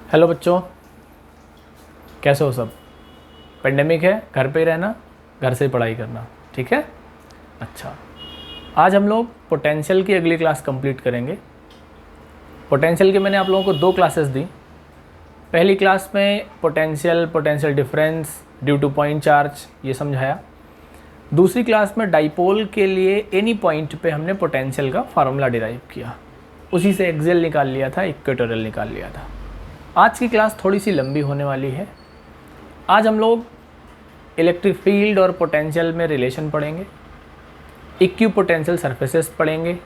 Hello बच्चों, कैसे हो सब। पेंडेमिक है, घर पे ही रहना, घर से ही पढ़ाई करना, ठीक है। अच्छा, आज हम लोग पोटेंशियल की अगली क्लास कंप्लीट करेंगे। पोटेंशियल की मैंने आप लोगों को 2 क्लासेस दी। पहली क्लास में potential difference due to point charge ये समझाया। दूसरी क्लास में डाइपोल के लिए एनी पॉइंट पे हमने पोटेंशियल का फार्मूला डिराइव किया, उसी से एक्सियल निकाल लिया था, इक्वेटोरियल निकाल लिया था। आज की क्लास थोड़ी सी लंबी होने वाली है। आज हम लोग इलेक्ट्रिक फील्ड और पोटेंशियल में रिलेशन पढ़ेंगे, इक्विपोटेंशियल सरफेसेस पढ़ेंगे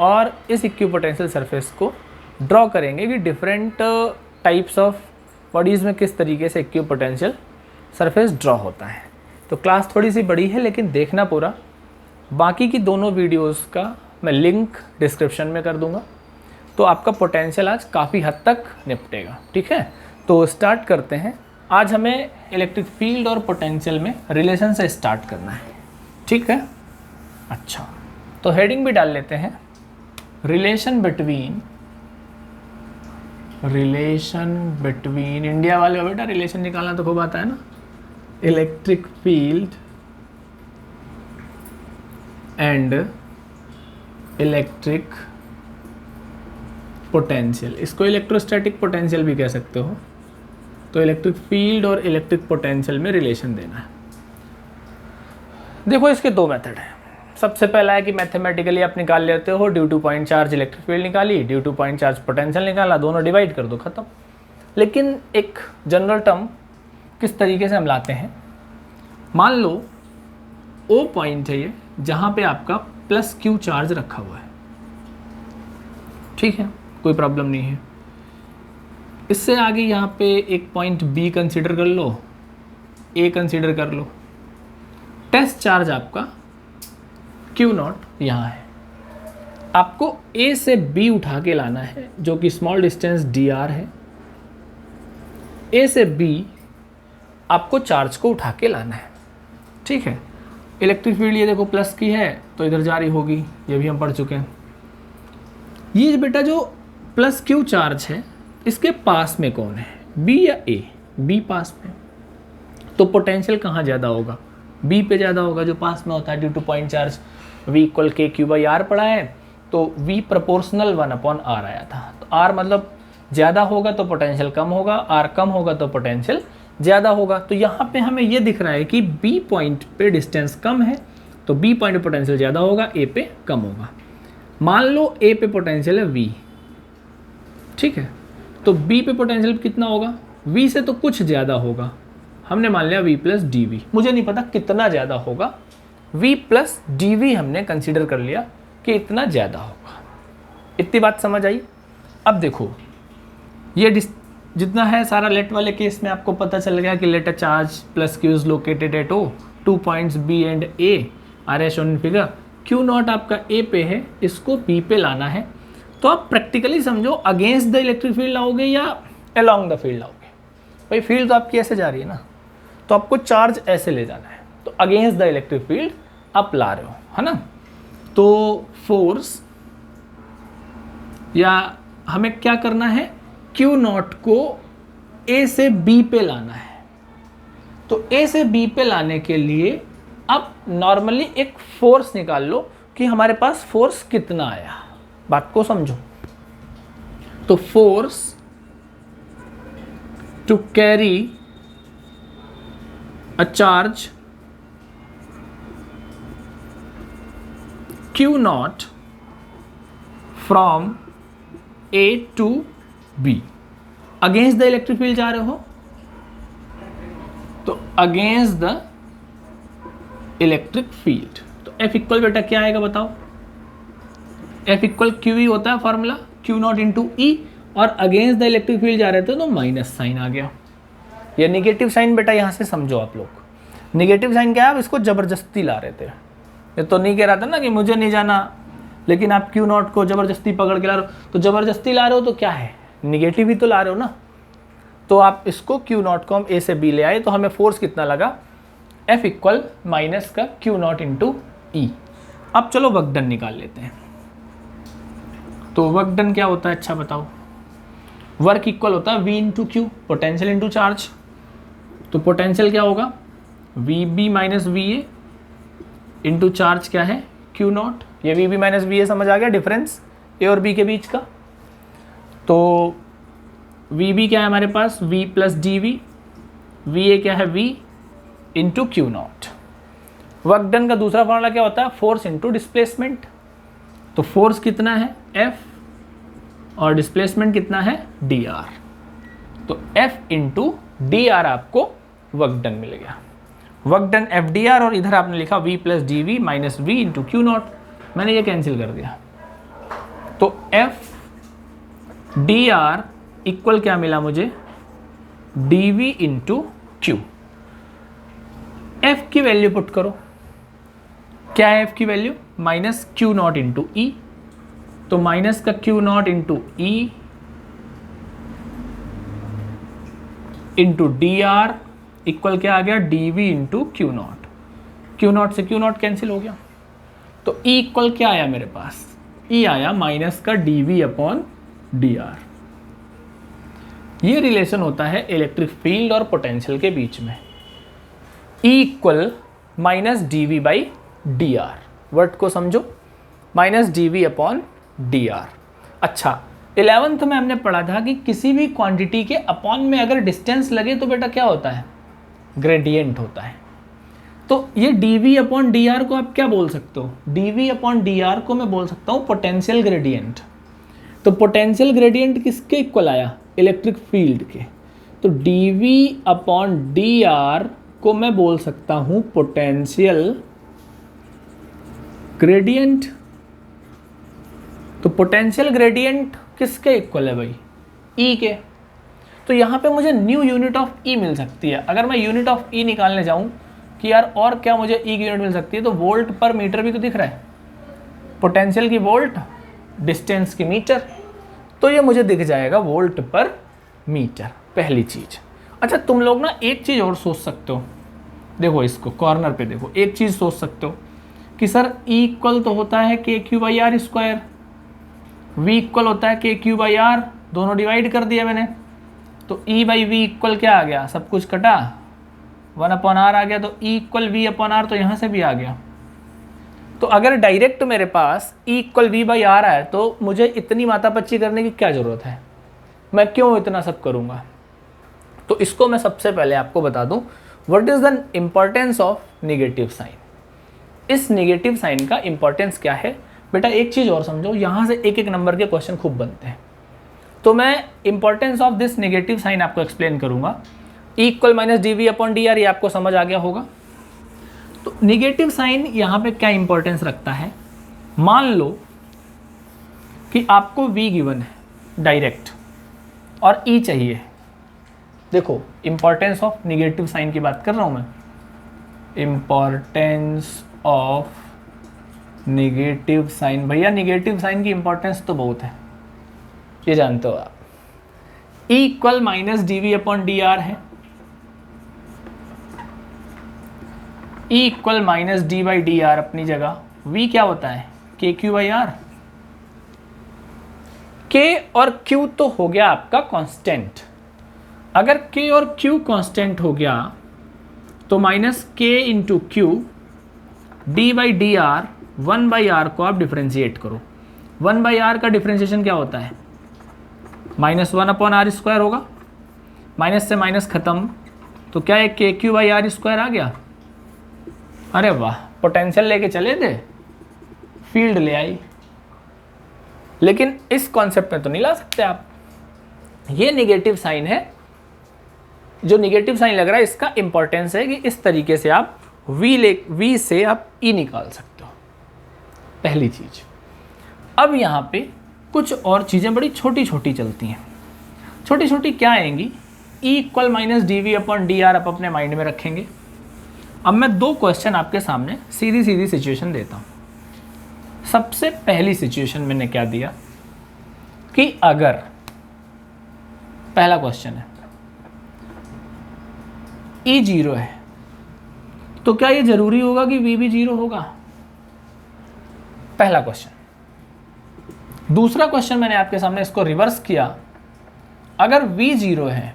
और इस इक्विपोटेंशियल सरफेस को ड्रॉ करेंगे कि डिफरेंट टाइप्स ऑफ बॉडीज़ में किस तरीके से इक्विपोटेंशियल सरफेस ड्रॉ होता है। तो क्लास थोड़ी सी बड़ी है, लेकिन देखना पूरा। बाकी की दोनों वीडियोस का मैं लिंक डिस्क्रिप्शन में कर दूंगा, तो आपका पोटेंशियल आज काफ़ी हद तक निपटेगा, ठीक है। तो स्टार्ट करते हैं। आज हमें इलेक्ट्रिक फील्ड और पोटेंशियल में रिलेशन से स्टार्ट करना है, ठीक है। अच्छा, तो हेडिंग भी डाल लेते हैं, रिलेशन बिटवीन इंडिया वाले हो बेटा, रिलेशन निकालना तो खूब आता है ना। Electric field and electric potential, इसको इलेक्ट्रोस्टैटिक पोटेंशियल भी कह सकते हो। तो इलेक्ट्रिक फील्ड और इलेक्ट्रिक पोटेंशियल में रिलेशन देना है। देखो, इसके 2 मेथड हैं। सबसे पहला है कि मैथमेटिकली आप निकाल लेते हो, due to point charge electric field निकाली, due to point charge potential निकाला, दोनों डिवाइड कर दो, खत्म। लेकिन एक जनरल टर्म किस तरीके से हम लाते हैं, मान लो ओ पॉइंट है ये, जहाँ पे आपका प्लस क्यू चार्ज रखा हुआ है, ठीक है, कोई प्रॉब्लम नहीं है। इससे आगे यहाँ पे एक पॉइंट बी कंसीडर कर लो, ए कंसीडर कर लो। टेस्ट चार्ज आपका क्यू नॉट यहाँ है, आपको ए से बी उठा के लाना है, जो कि स्मॉल डिस्टेंस डी आर है। ए से बी आपको चार्ज को उठा के लाना है, ठीक है। इलेक्ट्रिक फील्ड ये देखो प्लस की है, तो इधर जारी होगी, ये भी हम पढ़ चुके हैं। ये बेटा जो प्लस क्यू चार्ज है, इसके पास में कौन है, बी या ए? बी पास में, तो पोटेंशियल कहाँ ज़्यादा होगा? बी पे ज़्यादा होगा, जो पास में होता है। Due to point charge V equal के क्यू बाई आर पढ़ा है, तो V प्रोपोर्शनल 1/r आया था। तो R मतलब ज़्यादा होगा तो पोटेंशियल कम होगा, R कम होगा तो पोटेंशियल ज़्यादा होगा। तो यहाँ पे हमें ये दिख रहा है कि B पॉइंट पे डिस्टेंस कम है, तो B पॉइंट पे पोटेंशियल ज़्यादा होगा, A पे कम होगा। मान लो A पे पोटेंशियल है V, ठीक है, तो B पे पोटेंशियल कितना होगा? V से तो कुछ ज़्यादा होगा, हमने मान लिया V प्लस डी वी। मुझे नहीं पता कितना ज़्यादा होगा, V प्लस डी वी हमने कंसीडर कर लिया कि इतना ज़्यादा होगा। इतनी बात समझ आई? अब देखो, ये जितना है सारा लेट वाले केस में आपको पता चल गया कि let a charge plus q is located at O, 2 points B and A are as on figure. Q naught आपका A पे है, इसको B पे लाना है। तो आप प्रैक्टिकली समझो, अगेंस्ट द इलेक्ट्रिक फील्ड लाओगे या अलोंग द फील्ड लाओगे? भाई फील्ड तो आपकी ऐसे जा रही है ना, तो आपको चार्ज ऐसे ले जाना है, तो अगेंस्ट द इलेक्ट्रिक फील्ड आप ला रहे हो, है ना। तो फोर्स या हमें क्या करना है, क्यू नॉट को ए से बी पे लाना है। तो ए से बी पे लाने के लिए अब नॉर्मली एक फोर्स निकाल लो कि हमारे पास फोर्स कितना आया, बात को समझो। तो force to carry a charge Q naught from A to B, against the electric field जा रहे हो, तो अगेंस्ट द इलेक्ट्रिक फील्ड। तो F इक्वल बेटा क्या आएगा बताओ? F इक्वल क्यू ई होता है फॉर्मूला, Q नॉट इंटू ई, और अगेंस्ट द इलेक्ट्रिक फील्ड जा रहे थे तो माइनस साइन आ गया। ये निगेटिव साइन बेटा यहाँ से समझो आप लोग। निगेटिव साइन क्या है, आप इसको जबरदस्ती ला रहे थे। ये तो नहीं कह रहा था ना कि मुझे नहीं जाना, लेकिन आप क्यू नॉट को जबरदस्ती पकड़ के ला रहे हो। तो जबरदस्ती ला रहे हो तो क्या है, निगेटिव ही तो ला रहे हो ना। तो आप इसको क्यू नॉट को हम ए से बी ले आए, तो हमें फोर्स कितना लगा, F इक्वल माइनस का क्यू नॉट इंटू ई। अब चलो वर्क डन निकाल लेते हैं। तो वर्क डन क्या होता है, अच्छा बताओ। वर्क इक्वल होता है V into Q, potential into charge. तो पोटेंशियल क्या होगा, VB minus VA into charge क्या है Q नॉट। ये VB माइनस VA समझ आ गया डिफरेंस A और B के बीच का। तो VB क्या है हमारे पास, V प्लस DV, VA क्या है V into Q not. Work done का दूसरा फॉर्मूला क्या होता है, फोर्स इंटू डिस्प्लेसमेंट। तो फोर्स कितना है F और डिस्प्लेसमेंट कितना है dr। तो F इंटू dr आपको वर्क डन मिल गया। वर्क डन FDR और इधर आपने लिखा V plus DV minus V into Q not, मैंने ये कैंसिल कर दिया। तो F dr इक्वल क्या मिला मुझे, dV इंटू क्यू। F की वैल्यू पुट करो, क्या है F की value, minus Q nought into E. तो माइनस का Q nought into E into D R equal क्या आ गया, D V into Q nought. Q nought से क्यू नॉट कैंसिल हो गया। तो ई इक्वल क्या आया मेरे पास, ई आया माइनस का D V upon D R. ये रिलेशन होता है इलेक्ट्रिक फील्ड और पोटेंशियल के बीच में। E equal minus D V by D R, word को समझो, minus D V upon D R. अच्छा, 11th में हमने पढ़ा था कि किसी भी क्वांटिटी के अपॉन में अगर डिस्टेंस लगे तो बेटा क्या होता है, ग्रेडियंट होता है। तो ये D V upon D R को आप क्या बोल सकते हो, D V upon D R को मैं बोल सकता हूँ पोटेंशियल ग्रेडियंट। तो पोटेंशियल ग्रेडियंट किसके इक्वल आया, इलेक्ट्रिक फील्ड के। तो D V upon D R को मैं बोल सकता हूँ पोटेंशियल ग्रेडियंट। तो पोटेंशियल ग्रेडियंट किसके इक्वल है भाई, ई के। तो यहाँ पे मुझे न्यू यूनिट ऑफ ई मिल सकती है। अगर मैं यूनिट ऑफ ई निकालने जाऊँ कि यार और क्या मुझे ई की यूनिट मिल सकती है, तो वोल्ट पर मीटर भी तो दिख रहा है, पोटेंशियल की वोल्ट, डिस्टेंस की मीटर। तो ये मुझे दिख जाएगा वोल्ट पर मीटर, पहली चीज़। अच्छा, तुम लोग ना एक चीज़ और सोच सकते हो, देखो इसको कॉर्नर पे देखो, एक चीज़ सोच सकते हो कि सर ई इक्वल तो होता है K Q by R square, V equal होता है के क्यू बाई आर, दोनों डिवाइड कर दिया मैंने। तो ई बाई वी इक्वल क्या आ गया, सब कुछ कटा, 1 अपॉन आर आ गया। तो E equal V upon R, तो यहाँ से भी आ गया। तो अगर डायरेक्ट मेरे पास E equal V by R आए तो मुझे इतनी मातापच्ची करने की क्या ज़रूरत है, मैं क्यों इतना सब करूँगा। तो इसको मैं सबसे पहले आपको बता दूँ, what is the importance of negative sign. इस निगेटिव साइन का इम्पॉर्टेंस क्या है बेटा, एक चीज़ और समझो, यहाँ से एक एक नंबर के क्वेश्चन खूब बनते हैं। तो मैं importance of this negative sign आपको एक्सप्लेन करूँगा। E equal minus D V upon D R, ये आपको समझ आ गया होगा। तो निगेटिव साइन यहाँ पे क्या इंपॉर्टेंस रखता है, मान लो कि आपको V गिवन है डायरेक्ट और E चाहिए। देखो इंपॉर्टेंस ऑफ निगेटिव साइन की बात कर रहा हूँ मैं, इंपॉर्टेंस ऑफ निगेटिव साइन। भैया निगेटिव साइन की इंपॉर्टेंस तो बहुत है, ये जानते हो आप। E equal minus D V upon D R है, E equal minus D by D R अपनी जगह, V क्या होता है K Q by R. K और Q तो हो गया आपका कांस्टेंट। अगर K और Q कांस्टेंट हो गया तो minus K into Q D by D R, 1 by R को आप डिफ्रेंशिएट करो। 1 बाई आर का डिफ्रेंशिएशन क्या होता है, माइनस 1 अपॉन आर स्क्वायर होगा। माइनस से माइनस खत्म, तो क्या है K Q by R square आ गया। अरे वाह, पोटेंशियल लेके चले थे, फील्ड ले आई। लेकिन इस कॉन्सेप्ट में तो नहीं ला सकते आप। ये निगेटिव साइन है, जो निगेटिव साइन लग रहा है इसका इंपॉर्टेंस है कि इस तरीके से आप V से आप E निकाल सकते हो, पहली चीज। अब यहाँ पे कुछ और चीज़ें बड़ी छोटी छोटी चलती हैं। छोटी छोटी क्या आएंगी, E equal minus D V upon D R आप अपने माइंड में रखेंगे। अब मैं दो क्वेश्चन आपके सामने सीधी सीधी सिचुएशन देता हूँ। सबसे पहली सिचुएशन मैंने क्या दिया कि अगर पहला क्वेश्चन है E 0 है तो क्या ये जरूरी होगा कि V भी 0 होगा, पहला क्वेश्चन। दूसरा क्वेश्चन मैंने आपके सामने इसको रिवर्स किया अगर v 0 है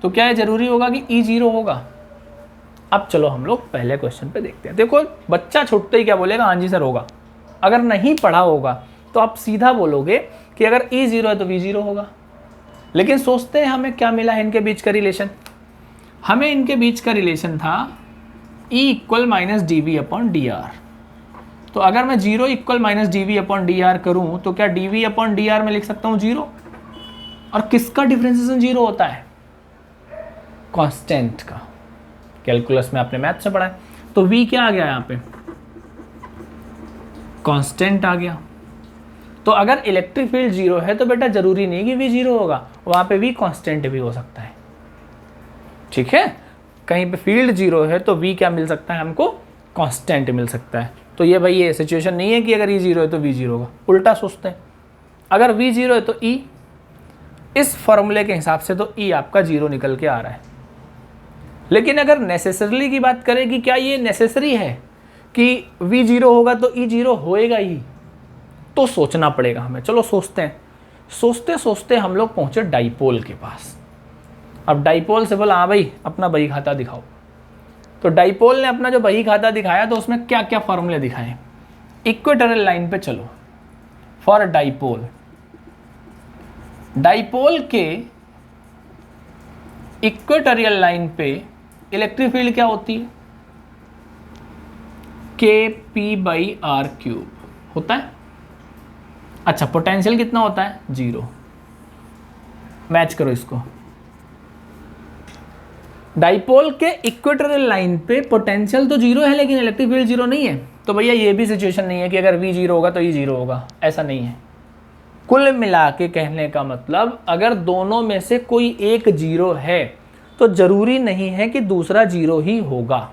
तो क्या ये जरूरी होगा कि e 0 होगा? अब चलो हम लोग पहले क्वेश्चन पे देखते हैं। देखो बच्चा छूटते ही क्या बोलेगा, हाँ जी सर होगा। अगर नहीं पढ़ा होगा तो आप सीधा बोलोगे कि अगर e 0 है तो v 0 होगा। लेकिन सोचते हैं हमें क्या मिला है इनके बीच का रिलेशन। हमें इनके बीच का रिलेशन था e equal minus D V upon D R. तो अगर मैं 0 equal minus D V upon D R करूँ तो क्या D V upon D R में लिख सकता हूँ 0? और किसका डिफरेंशिएशन 0 होता है? कांस्टेंट का। कैलकुलस में आपने मैथ से पढ़ा है। तो v क्या आ गया यहाँ पे? कांस्टेंट आ गया। तो अगर इलेक्ट्रिक फील्ड 0 है तो बेटा जरूरी नहीं कि v 0 होगा, वहां पे v कांस्टेंट भी हो सकता है। ठीक है, कहीं पे फील्ड 0 है तो v क्या मिल सकता है हमको? कांस्टेंट मिल सकता है। तो ये भाई ये सिचुएशन नहीं है कि अगर e 0 है तो v 0 होगा। उल्टा सोचते हैं, अगर v 0 है तो e, इस फॉर्मूले के हिसाब से तो e आपका 0 निकल के आ रहा है। लेकिन अगर नेसेसरली की बात करें कि क्या ये नेसेसरी है कि v 0 होगा तो e 0 होएगा ही, तो सोचना पड़ेगा हमें। चलो सोचते हैं। सोचते सोचते हम लोग पहुंचे डाइपोल के पास। अब डाइपोल से बोला हाँ भाई अपना बही खाता दिखाओ। तो डाइपोल ने अपना जो बही खाता दिखाया तो उसमें क्या क्या फॉर्मूले दिखाए। इक्वेटोरियल लाइन पे चलो। फॉर डाइपोल, डाइपोल के इक्वेटोरियल लाइन पे इलेक्ट्रिक फील्ड क्या होती है? के पी बाई आर क्यूब होता है। अच्छा, पोटेंशियल कितना होता है? 0। मैच करो इसको। डाइपोल के इक्वेटोरियल लाइन पे पोटेंशियल तो 0 है लेकिन इलेक्ट्रिक फील्ड 0 नहीं है। तो भैया ये भी सिचुएशन नहीं है कि अगर v 0 होगा तो e 0 होगा, ऐसा नहीं है। कुल मिला के कहने का मतलब अगर दोनों में से कोई एक 0 है तो जरूरी नहीं है कि दूसरा 0 ही होगा।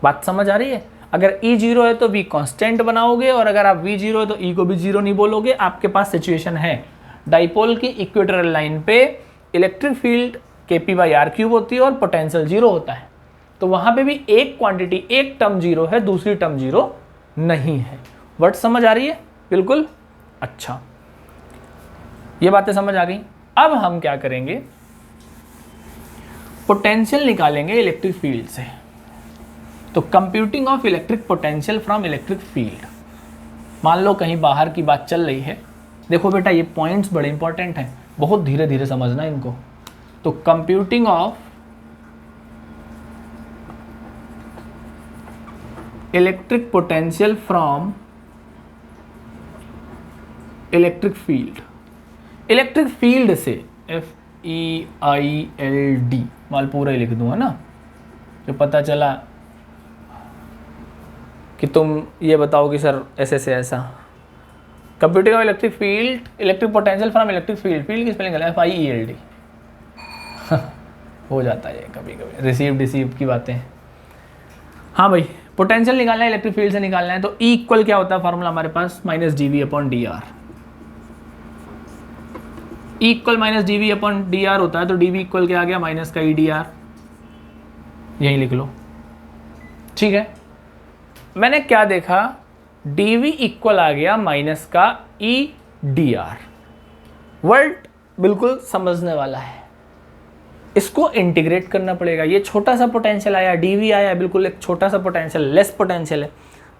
बात समझ आ रही है? अगर e 0 है तो v कांस्टेंट बनाओगे और अगर आप v 0 है तो e को भी 0 नहीं बोलोगे। आपके पास सिचुएशन है डाइपोल की इक्वेटोरियल लाइन पे electric field kp by R cube होती है और पोटेंशियल 0 होता है। तो वहां पे भी एक क्वांटिटी, एक टर्म 0 है, दूसरी टर्म 0 नहीं है। वर्ड समझ आ रही है? बिल्कुल। अच्छा, ये बातें समझ आ गई। अब हम क्या करेंगे, पोटेंशियल निकालेंगे इलेक्ट्रिक फील्ड से। तो computing of electric potential from electric field. मान लो कहीं बाहर की बात चल रही है। देखो बेटा ये पॉइंट्स बड़े इंपॉर्टेंट हैं, बहुत धीरे धीरे समझना इनको। तो computing of electric potential from electric field. Electric field से FEILD माल पूरा ही लिख दूंगा ना, जो पता चला कि तुम ये बताओ कि सर ऐसे से ऐसा। Computing of electric field, electric potential from electric field. Field की स्पेलिंग है FIELD। हो जाता है कभी कभी, रिसीव डिसीव की बातें। हाँ भाई, पोटेंशियल निकालना है इलेक्ट्रिक फील्ड से निकालना है। तो E इक्वल क्या होता है फॉर्मूला हमारे पास? Minus D V upon D R. E equal minus D V upon D R होता है। तो डी वी इक्वल क्या आ गया? माइनस का ई डी आर। यही लिख लो, ठीक है। मैंने क्या देखा, डी वी इक्वल आ गया माइनस का ई डी आर। वर्ड बिल्कुल समझने वाला है। इसको इंटीग्रेट करना पड़ेगा। ये छोटा सा पोटेंशियल आया, डीवी आया, बिल्कुल एक छोटा सा पोटेंशियल, लेस पोटेंशियल है।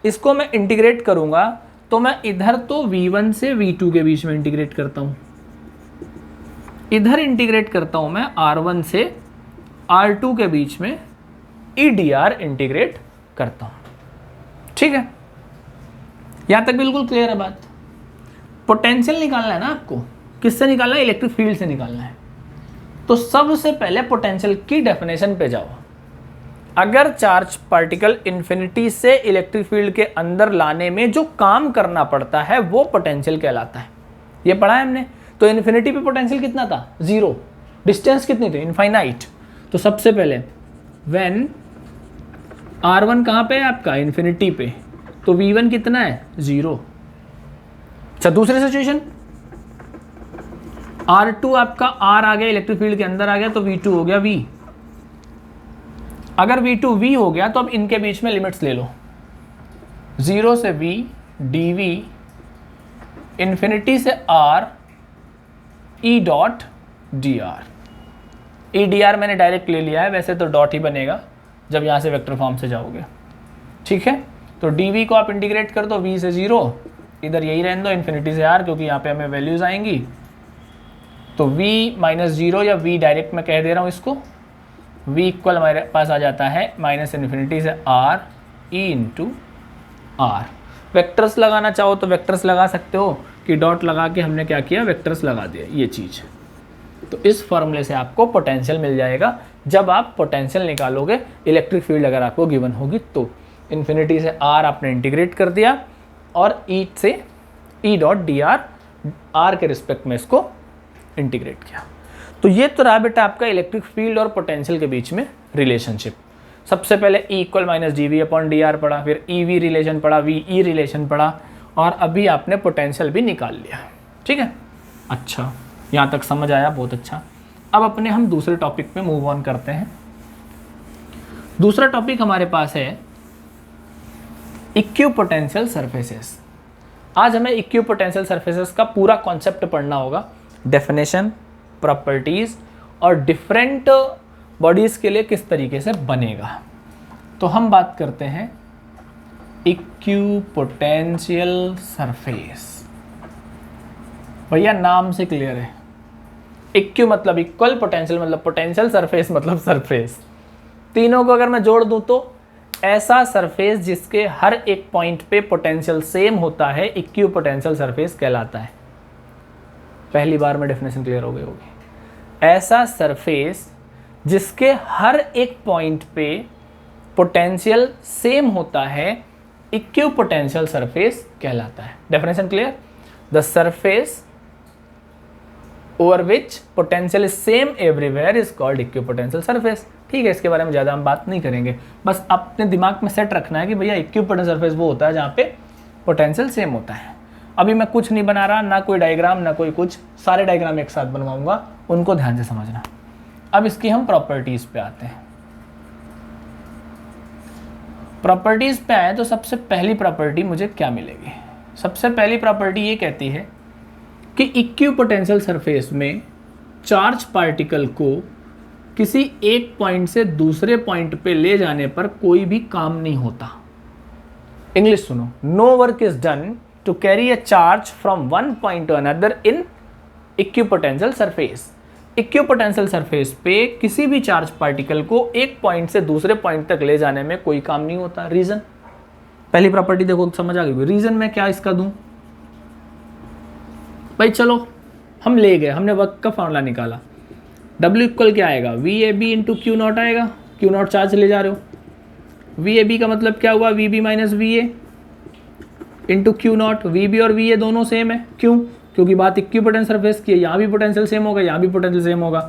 इसको मैं इंटीग्रेट करूंगा तो मैं इधर तो V1 से V2 के बीच में इंटीग्रेट करता हूं, इधर इंटीग्रेट करता हूं मैं R1 से R2 के बीच में EDR इंटीग्रेट करता हूं। ठीक है, यहां तक बिल्कुल क्लियर है बात। पोटेंशियल निकालना है ना आपको, किससे निकालना है? इलेक्ट्रिक फील्ड से निकालना है। तो सबसे पहले पोटेंशियल की डेफिनेशन पे जाओ। अगर चार्ज पार्टिकल इन्फिनिटी से इलेक्ट्रिक फील्ड के अंदर लाने में जो काम करना पड़ता है वो पोटेंशियल कहलाता है। ये पढ़ा है हमने। तो इन्फिनिटी पे पोटेंशियल कितना था? 0। डिस्टेंस कितनी थी? इनफाइनाइट। तो सबसे पहले व्हेन R1 कहाँ पे है आपका? इन्फिनिटी पे। तो V1 कितना है? 0। अच्छा, दूसरी सिचुएशन, R2 आपका R आ गया, इलेक्ट्रिक फील्ड के अंदर आ गया, तो V2 हो गया V। अगर V2 V हो गया तो अब इनके बीच में लिमिट्स ले लो। 0 से V dV, इन्फिनिटी से R E dot D are. E D R मैंने डायरेक्ट ले लिया है, वैसे तो डॉट ही बनेगा जब यहाँ से वेक्टर फॉर्म से जाओगे, ठीक है। तो डी वी को आप इंटीग्रेट कर दो, वी से 0, इधर यही रहने दो इन्फिनिटी से आर, क्योंकि यहाँ पे हमें वैल्यूज आएंगी। तो v माइनस 0 या v डायरेक्ट मैं कह दे रहा हूँ इसको, v इक्वल हमारे पास आ जाता है माइनस इन्फिनिटी से r e into R. Vectors लगाना चाहो तो वेक्टर्स लगा सकते हो, कि डॉट लगा के हमने क्या किया, वेक्टर्स लगा दिया, ये चीज़। तो इस फॉर्मूले से आपको पोटेंशियल मिल जाएगा जब आप पोटेंशियल निकालोगे, इलेक्ट्रिक फील्ड अगर आपको गिवन होगी तो। इन्फिनिटी से r आपने इंटीग्रेट कर दिया और e से e dot D R, R के रिस्पेक्ट में इसको इंटीग्रेट किया। तो ये तो रहा बेटा आपका इलेक्ट्रिक फील्ड और पोटेंशियल के बीच में रिलेशनशिप। सबसे पहले E equal minus D V upon D R पढ़ा, फिर ई वी रिलेशन पढ़ा, वी ई रिलेशन पढ़ा, और अभी आपने पोटेंशियल भी निकाल लिया, ठीक है। अच्छा, यहाँ तक समझ आया, बहुत अच्छा। अब अपने हम दूसरे टॉपिक पे मूव ऑन करते हैं। दूसरा टॉपिक हमारे पास है इक्विपोटेंशियल सरफेसेस। आज हमें इक्विपोटेंशियल सरफेसेस का पूरा कॉन्सेप्ट पढ़ना होगा, डेफिनेशन, प्रॉपर्टीज और डिफरेंट बॉडीज के लिए किस तरीके से बनेगा। तो हम बात करते हैं इक्विपोटेंशियल सरफेस। भैया नाम से क्लियर है, इक्यू मतलब इक्वल, पोटेंशियल मतलब पोटेंशियल, सरफेस मतलब सरफेस। तीनों को अगर मैं जोड़ दूं तो ऐसा सरफेस जिसके हर एक पॉइंट पे पोटेंशियल सेम होता है, इक्विपोटेंशियल सरफेस कहलाता है। पहली बार में डेफिनेशन क्लियर हो गई होगी। ऐसा सरफेस जिसके हर एक पॉइंट पे पोटेंशियल सेम होता है, इक्विपोटेंशियल सरफेस कहलाता है। Definition clear? The surface over which potential is same everywhere is called equipotential surface. ठीक है, इसके बारे में ज़्यादा हम बात नहीं करेंगे, बस अपने दिमाग में सेट रखना है कि भैया इक्विपोटेंशियल सरफेस वो होता है जहाँ पे पोटेंशियल सेम होता है। अभी मैं कुछ नहीं बना रहा, ना कोई डायग्राम ना कोई कुछ, सारे डायग्राम एक साथ बनवाऊंगा, उनको ध्यान से समझना। अब इसकी हम प्रॉपर्टीज पे आते हैं। प्रॉपर्टीज पे आए तो सबसे पहली प्रॉपर्टी मुझे क्या मिलेगी? सबसे पहली प्रॉपर्टी ये कहती है कि इक्विपोटेंशियल सरफेस में चार्ज पार्टिकल को किसी एक पॉइंट से दूसरे पॉइंट पे ले जाने पर कोई भी काम नहीं होता। इंग्लिश सुनो, no work is done to carry a charge from one point to another in equipotential surface. Equipotential surface पे किसी भी चार्ज पार्टिकल को एक पॉइंट से दूसरे पॉइंट तक ले जाने में कोई काम नहीं होता। रीजन, पहली प्रॉपर्टी देखो समझ आ गई। रीजन में क्या इसका दूं भाई? चलो हम ले गए, हमने वर्क का फॉर्मूला निकाला। W इक्वल क्या आएगा? V A B into Q naught आएगा। क्यू नॉट चार्ज ले जा रहे हो, वी ए बी का मतलब क्या हुआ? V B minus V A into Q naught. V B और वी ए दोनों सेम है, क्यों? क्योंकि बात इक्विपोटेंशियल सरफेस की है, यहाँ भी पोटेंशियल सेम होगा, यहाँ भी पोटेंशियल सेम होगा,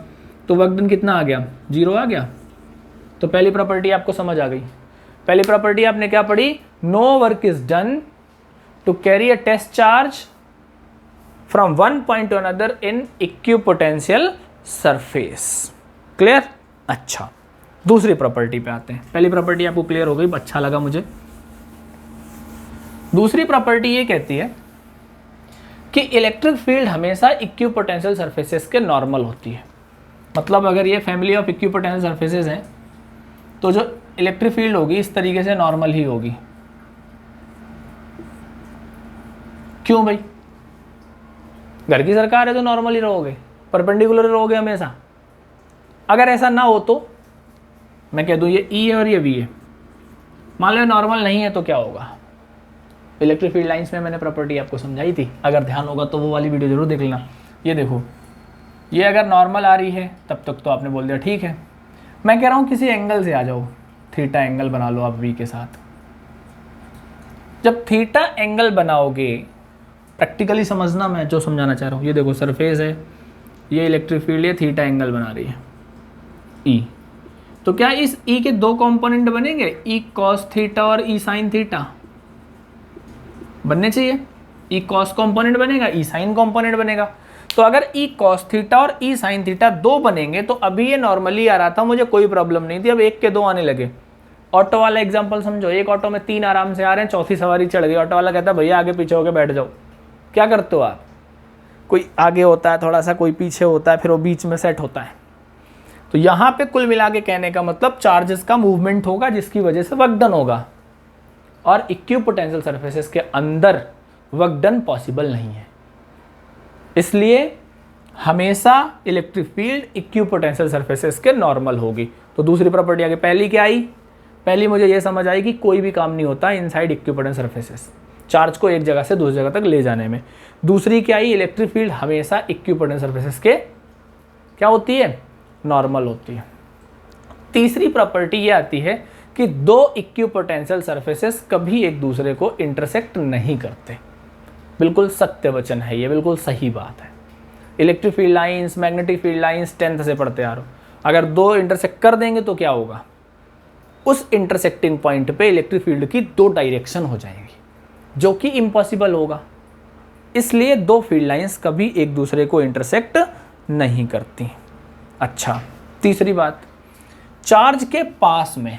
तो वर्क डन कितना आ गया? 0 आ गया। तो पहली प्रॉपर्टी आपको समझ आ गई। पहली प्रॉपर्टी आपने क्या पढ़ी? No work is done to carry a test charge from one point to another in equipotential surface. Clear? अच्छा, दूसरी प्रॉपर्टी पे आते हैं। पहली प्रॉपर्टी आपको क्लियर हो गई, अच्छा लगा मुझे। दूसरी प्रॉपर्टी ये कहती है कि इलेक्ट्रिक फील्ड हमेशा इक्विपोटेंशियल सरफेसेस के नॉर्मल होती है। मतलब अगर ये फैमिली ऑफ इक्विपोटेंशियल सरफेसेस हैं तो जो इलेक्ट्रिक फील्ड होगी इस तरीके से नॉर्मल ही होगी। क्यों भाई? घर की सरकार है तो नॉर्मल ही रहोगे, परपेंडिकुलर रहोगे हमेशा। अगर ऐसा ना हो तो मैं कह दूं ये ई है और ये वी है, मान लो नॉर्मल नहीं है तो क्या होगा? इलेक्ट्रिक फील्ड लाइंस में मैंने प्रॉपर्टी आपको समझाई थी, अगर ध्यान होगा तो वो वाली वीडियो जरूर देख लेना। ये देखो, ये अगर नॉर्मल आ रही है तब तक तो आपने बोल दिया ठीक है। मैं कह रहा हूँ किसी एंगल से आ जाओ, थीटा एंगल बना लो आप वी के साथ। जब थीटा एंगल बनाओगे, प्रैक्टिकली समझना मैं जो समझाना चाह रहा हूँ। ये देखो सरफेस है, ये इलेक्ट्रिक फील्ड है, थीटा एंगल बना रही है ई। तो क्या इस ई के दो कंपोनेंट बनेंगे? ई कॉस थीटा और ई साइन थीटा बनने चाहिए। ई कॉस कंपोनेंट बनेगा, ई साइन कंपोनेंट बनेगा। तो अगर ई कॉस थीटा और ई साइन थीटा दो बनेंगे तो अभी ये नॉर्मली आ रहा था, मुझे कोई प्रॉब्लम नहीं थी, अब एक के दो आने लगे। ऑटो वाला एग्जांपल समझो, एक ऑटो में 3 आराम से आ रहे हैं, चौथी सवारी चढ़ गई, ऑटो वाला कहता है भैया आगे पीछे होके बैठ जाओ। क्या करते हो आप? कोई आगे होता है थोड़ा सा, कोई पीछे होता है, फिर वो बीच में सेट होता है। तो यहाँ पे कुल मिला के कहने का मतलब चार्जेस का मूवमेंट होगा जिसकी वजह से वर्क डन होगा, और इक्विपोटेंशियल सरफेसेस के अंदर वर्क डन पॉसिबल नहीं है। इसलिए हमेशा इलेक्ट्रिक फील्ड इक्विपोटेंशियल सरफेसेस के नॉर्मल होगी। तो दूसरी प्रॉपर्टी आगे, पहली क्या आई, पहली मुझे ये समझ आई कि कोई भी काम नहीं होता इनसाइड इक्विपोटेंशियल सरफेसेस, चार्ज को एक जगह से दूसरी जगह तक ले जाने में। दूसरी क्या आई, इलेक्ट्रिक फील्ड हमेशा इक्विपोटेंशियल सरफेसेस के क्या होती है, नॉर्मल होती है। तीसरी प्रॉपर्टी ये आती है कि दो इक्विपोटेंशियल सरफेसेस कभी एक दूसरे को इंटरसेक्ट नहीं करते। बिल्कुल सत्य वचन है ये, बिल्कुल सही बात है। Electric field lines, magnetic field lines 10th से पढ़ते आ रहे हो, अगर दो इंटरसेक्ट कर देंगे तो क्या होगा, उस इंटरसेक्टिंग पॉइंट पे इलेक्ट्रिक फील्ड की दो डायरेक्शन हो जाएंगी, जो कि इम्पॉसिबल होगा। इसलिए दो फील्ड लाइंस कभी एक दूसरे को इंटरसेक्ट नहीं करती। अच्छा, तीसरी बात, चार्ज के पास में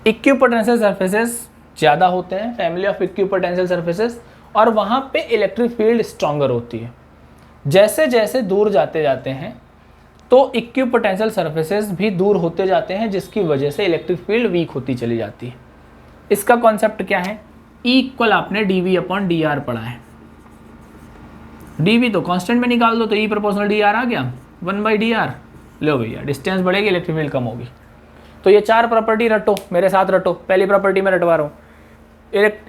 इक्विपोटेंशियल सरफेसेस ज़्यादा होते हैं, फैमिली ऑफ इक्विपोटेंशियल सरफेसेस, और वहाँ पे इलेक्ट्रिक फील्ड स्ट्रॉन्गर होती है। जैसे जैसे दूर जाते जाते हैं तो इक्विपोटेंशियल सरफेसेस भी दूर होते जाते हैं, जिसकी वजह से इलेक्ट्रिक फील्ड वीक होती चली जाती है। इसका कॉन्सेप्ट क्या है, E इक्वल आपने dV/dr पढ़ा है। dV तो कांस्टेंट में निकाल दो तो E प्रोपोर्शनल dr आ गया, 1/dr। लो भैया, डिस्टेंस बढ़ेगी, इलेक्ट्रिक फील्ड कम होगी। तो ये चार प्रॉपर्टी रटो, मेरे साथ रटो। पहली प्रॉपर्टी में रटवा रहा हूँ,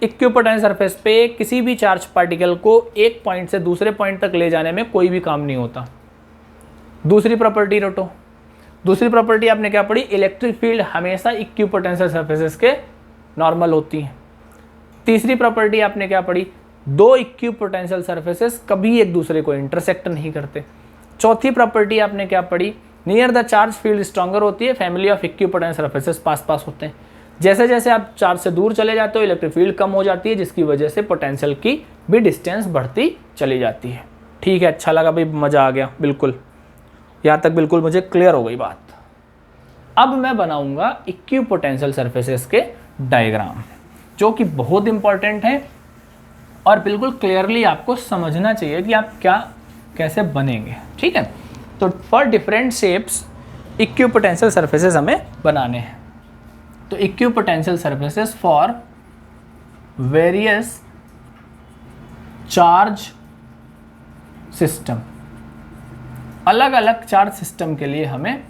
इक्विपोटेंशियल सरफेस पे किसी भी चार्ज पार्टिकल को एक पॉइंट से दूसरे पॉइंट तक ले जाने में कोई भी काम नहीं होता। दूसरी प्रॉपर्टी रटो, दूसरी प्रॉपर्टी आपने क्या पढ़ी, इलेक्ट्रिक फील्ड हमेशा इक्विपोटेंशियल सरफेसेस के नॉर्मल होती है। तीसरी प्रॉपर्टी आपने क्या पढ़ी, दो इक्विपोटेंशियल सरफेसेस कभी एक दूसरे को इंटरसेक्ट नहीं करते। चौथी प्रॉपर्टी आपने क्या पढ़ी, near the charge field stronger होती है, फैमिली ऑफ इक्विपोटेंशियल सरफेसेस पास पास होते हैं। जैसे जैसे आप चार्ज से दूर चले जाते हो इलेक्ट्रिक फील्ड कम हो जाती है, जिसकी वजह से पोटेंशियल की भी डिस्टेंस बढ़ती चली जाती है। ठीक है, अच्छा लगा भाई, मज़ा आ गया, बिल्कुल यहाँ तक बिल्कुल मुझे क्लियर हो गई बात। अब मैं बनाऊंगा इक्विपोटेंशियल सरफेसेस के डायग्राम, जो कि बहुत इंपॉर्टेंट है और बिल्कुल क्लियरली आपको समझना चाहिए कि आप क्या कैसे बनेंगे। ठीक है, तो for different shapes equipotential surfaces हमें बनाने हैं। तो equipotential surfaces for various charge system, अलग अलग चार्ज सिस्टम के लिए हमें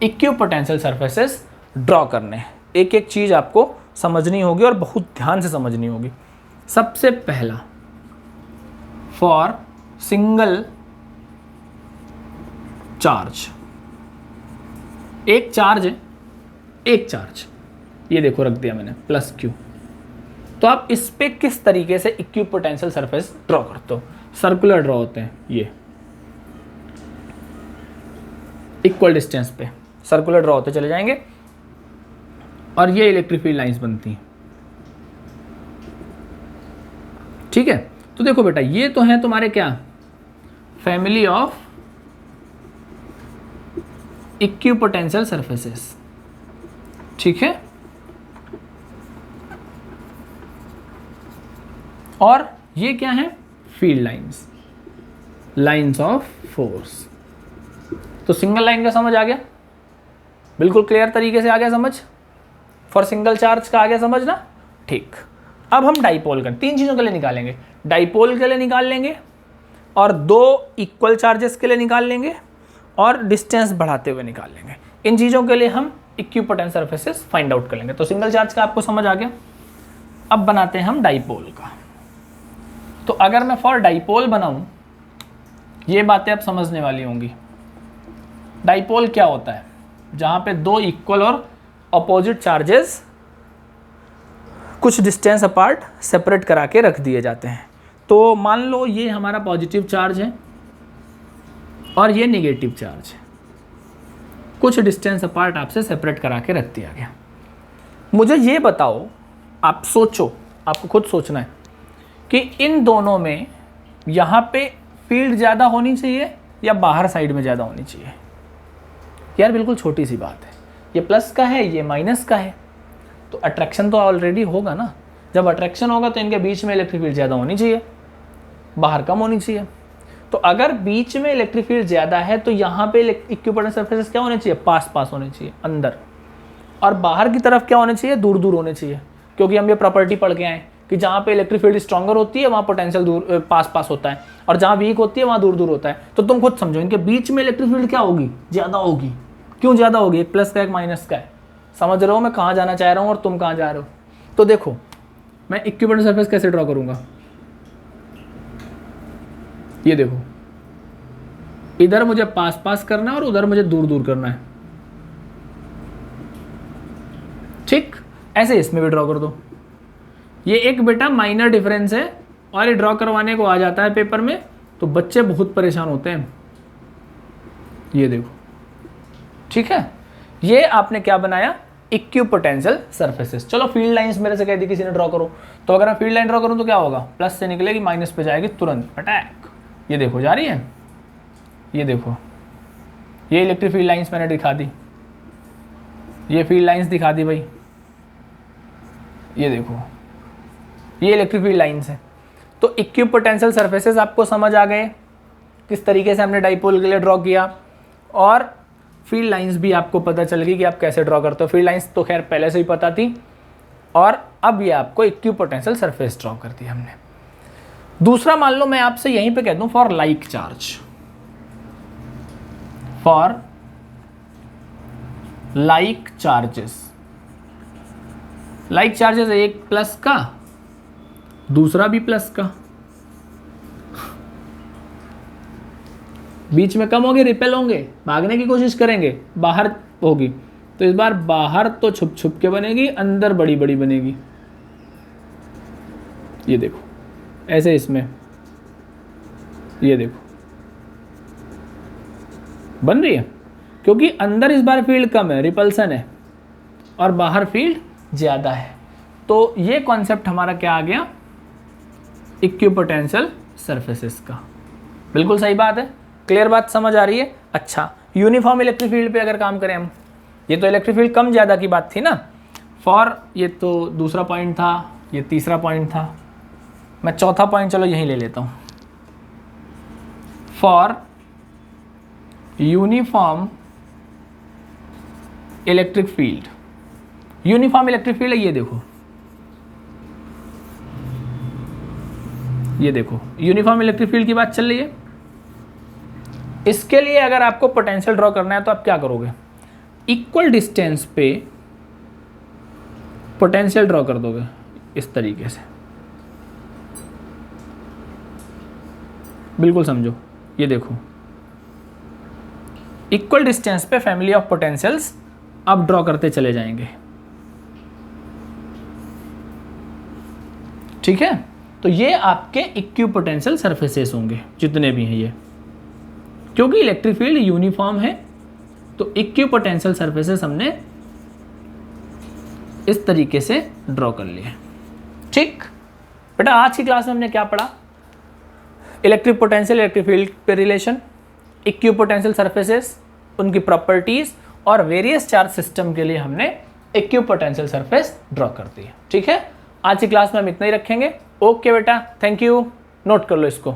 इक्विपोटेंशियल सरफेसेस ड्रॉ करने हैं। एक एक चीज़ आपको समझनी होगी और बहुत ध्यान से समझनी होगी। सबसे पहला, फॉर सिंगल चार्ज, एक चार्ज है, एक चार्ज ये देखो रख दिया मैंने +Q, तो आप इस पे किस तरीके से इक्विपोटेंशियल सरफेस ड्रॉ करते हो, सर्कुलर ड्रॉ होते हैं, ये इक्वल डिस्टेंस पे सर्कुलर ड्रॉ होते चले जाएंगे और ये इलेक्ट्रिक फील्ड लाइंस बनती हैं। ठीक है, तो देखो बेटा, ये तो है तुम्हारे क्या, फैमिली ऑफ इक्विपोटेंशियल सरफेसेस। ठीक है, और ये क्या है, field lines, lines of force. तो सिंगल लाइन का समझ आ गया, बिल्कुल क्लियर तरीके से आ गया समझ, फॉर सिंगल चार्ज का आ गया समझ ना। ठीक, अब हम डाइपोल का तीन चीज़ों के लिए निकालेंगे, डाइपोल के लिए निकाल लेंगे और दो इक्वल चार्जेस के लिए निकाल लेंगे और डिस्टेंस बढ़ाते हुए निकाल लेंगे। इन चीज़ों के लिए हम इक्विपोटेंशियल सरफेसेस फाइंड आउट कर लेंगे। तो सिंगल चार्ज का आपको समझ आ गया। अब बनाते हैं हम डाइपोल का। तो अगर मैं फॉर डाइपोल बनाऊं, ये बातें अब समझने वाली होंगी। डाइपोल क्या होता है, जहां पे दो इक्वल और अपोजिट चार्जेस कुछ डिस्टेंस अपार्ट सेपरेट करा के रख दिए जाते हैं। तो मान लो ये हमारा पॉजिटिव चार्ज है और ये नेगेटिव चार्ज है, कुछ डिस्टेंस अपार्ट आपसे सेपरेट करा के रख दिया गया। मुझे ये बताओ, आप सोचो, आपको खुद सोचना है कि इन दोनों में यहाँ पे फील्ड ज़्यादा होनी चाहिए या बाहर साइड में ज़्यादा होनी चाहिए। यार बिल्कुल छोटी सी बात है, ये प्लस का है, ये माइनस का है, तो अट्रैक्शन तो ऑलरेडी होगा ना। जब अट्रैक्शन होगा तो इनके बीच में इलेक्ट्रिक फील्ड ज़्यादा होनी चाहिए। बाहर कम होनी चाहिए। तो अगर बीच में इलेक्ट्रिक फील्ड ज़्यादा है तो यहाँ पे इक्विपोटेंशियल सरफेसेस क्या होने चाहिए, पास पास होने चाहिए अंदर, और बाहर की तरफ क्या होने चाहिए, दूर दूर होने चाहिए। क्योंकि हम ये प्रॉपर्टी पढ़ के आए कि जहाँ पे इलेक्ट्रिक फील्ड स्ट्रॉन्गर होती है वहाँ पोटेंशियल दूर पास पास होता है, और जहाँ वीक होती है वहाँ दूर दूर होता है। तो तुम खुद समझो, इनके बीच में इलेक्ट्रिक फील्ड क्या होगी, ज़्यादा होगी। क्यों ज़्यादा होगी, एक प्लस का एक माइनस का है। समझ रहे हो मैं कहाँ जाना चाह रहा हूँ और तुम कहाँ जा रहे हो। तो देखो मैं इक्विपोटेंशियल सरफेस कैसे ड्रॉ करूँगा, ये देखो, इधर मुझे पास पास करना है और उधर मुझे दूर दूर करना है, ठीक। ऐसे इसमें भी ड्रॉ कर दो। ये एक बेटा माइनर डिफरेंस है और ये ड्रॉ करवाने को आ जाता है पेपर में तो बच्चे बहुत परेशान होते हैं। ये देखो, ठीक है, ये आपने क्या बनाया, इक्विपोटेंशियल सरफेसेस। चलो फील्ड लाइंस मेरे से कह दी किसी ने ड्रॉ करो, तो अगर मैं फील्ड लाइन ड्रॉ करूं तो क्या होगा, प्लस से निकलेगी माइनस पे जाएगी तुरंत, अटैक। ये देखो जा रही है, ये देखो, ये इलेक्ट्रिक फील्ड लाइंस मैंने दिखा दी, ये फील्ड लाइंस दिखा दी भाई, ये देखो ये इलेक्ट्रिक फील्ड लाइंस है। तो इक्विपोटेंशियल सरफेसेस आपको समझ आ गए, किस तरीके से हमने डाइपोल के लिए ड्रॉ किया, और फील्ड लाइंस भी आपको पता चल गई कि आप कैसे ड्रॉ करते हो। फील्ड लाइंस तो खैर पहले से ही पता थी, और अब ये आपको इक्विपोटेंशियल सरफेस ड्रॉ कर दी हमने। दूसरा मान लो मैं आपसे यहीं पे कह दूं for like charge, for like charges, like charges एक प्लस का दूसरा भी प्लस का, बीच में कम होंगे, रिपेल होंगे, भागने की कोशिश करेंगे, बाहर होगी, तो इस बार बाहर तो छुप छुप के बनेगी, अंदर बड़ी बड़ी बनेगी। ये देखो ऐसे इसमें, ये देखो बन रही है, क्योंकि अंदर इस बार फील्ड कम है, रिपल्सन है, और बाहर फील्ड ज़्यादा है। तो ये कॉन्सेप्ट हमारा क्या आ गया, इक्विपोटेंशियल सरफेसेस का। बिल्कुल सही बात है, क्लियर बात समझ आ रही है। अच्छा, यूनिफॉर्म इलेक्ट्रिक फील्ड पे अगर काम करें हम, ये तो इलेक्ट्रिक फील्ड कम ज़्यादा की बात थी ना, फॉर ये तो दूसरा पॉइंट था, ये तीसरा पॉइंट था, मैं चौथा पॉइंट चलो यहीं ले लेता हूँ। For uniform electric field, uniform electric field है, ये देखो, ये देखो यूनिफॉर्म इलेक्ट्रिक फील्ड की बात चल रही है। इसके लिए अगर आपको पोटेंशियल ड्रॉ करना है तो आप क्या करोगे, इक्वल डिस्टेंस पे पोटेंशियल ड्रॉ कर दोगे इस तरीके से। बिल्कुल समझो, ये देखो इक्वल डिस्टेंस पे फैमिली ऑफ पोटेंशियल्स आप ड्रॉ करते चले जाएंगे, ठीक है। तो ये आपके इक्विपोटेंशियल सरफेसेस होंगे जितने भी हैं ये, क्योंकि इलेक्ट्रिक फील्ड यूनिफॉर्म है तो इक्विपोटेंशियल सरफेसेस हमने इस तरीके से ड्रॉ कर लिए, ठीक। बेटा आज की क्लास में हमने क्या पढ़ा, इलेक्ट्रिक पोटेंशियल इलेक्ट्रिक फील्ड पे रिलेशन, इक्विपोटेंशियल सरफेसेस उनकी प्रॉपर्टीज, और वेरियस चार्ज सिस्टम के लिए हमने इक्विपोटेंशियल सरफेस ड्रॉ कर दी है, ठीक है। आज की क्लास में हम इतना ही रखेंगे। ओके बेटा, थैंक यू, नोट कर लो इसको।